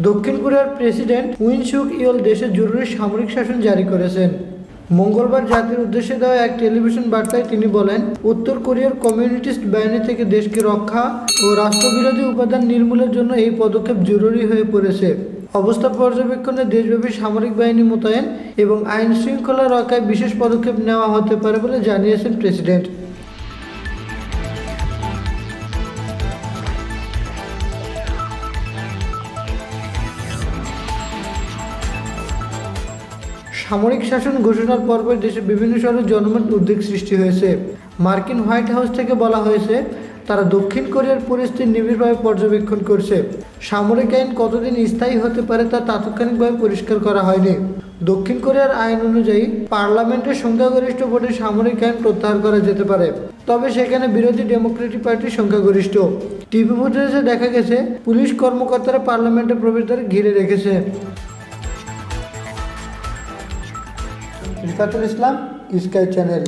দক্ষিণ কোরিয়ার president win সুক Yale দেশে জরুরি সামরিক শাসন জারি করেছেন। মঙ্গলবার জাতির উদ্দেশ্যে দেওয়া এক টেলিভিশন বার্তায় তিনি বলেন, উত্তর কোরিয়ার কমিউনিস্ট বাহিনী থেকে দেশকে রক্ষা ও রাষ্ট্রবিরোধী উপাদান নির্মূলের জন্য এই পদক্ষেপ জরুরি হয়ে পড়েছে। অবস্থা পর্যবেক্ষণে দেশব্যাপী সামরিক বাহিনী মোতায়েন এবং আইন শৃঙ্খলা রক্ষায় বিশেষ পদক্ষেপ নেওয়া হতে পারে বলে জানিয়েছেন প্রেসিডেন্ট। সামরিক শাসন ঘোষণার পরপর দেশের বিভিন্ন শহরে জনমত উদ্বেগ সৃষ্টি হয়েছে। মার্কিন হোয়াইট হাউস থেকে বলা হয়েছে, তারা দক্ষিণ কোরিয়ার পরিস্থিতি নিবিড়ভাবে পর্যবেক্ষণ করছে। সামরিক আইন কতদিন স্থায়ী হতে পারে তা তাৎক্ষণিকভাবে পরিষ্কার করা হয়নি। দক্ষিণ কোরিয়ার আইন অনুযায়ী পার্লামেন্টের সংখ্যাগরিষ্ঠ ভোটে সামরিক আইন প্রত্যাহার করা যেতে পারে, তবে সেখানে বিরোধী ডেমোক্রেটিক পার্টির সংখ্যাগরিষ্ঠ। টিভি ফুটেজে দেখা গেছে পুলিশ কর্মকর্তারা পার্লামেন্টের প্রবেশদ্বারে ঘিরে রেখেছে। রিফাতুল ইসলাম, স্কাই চ্যানেল।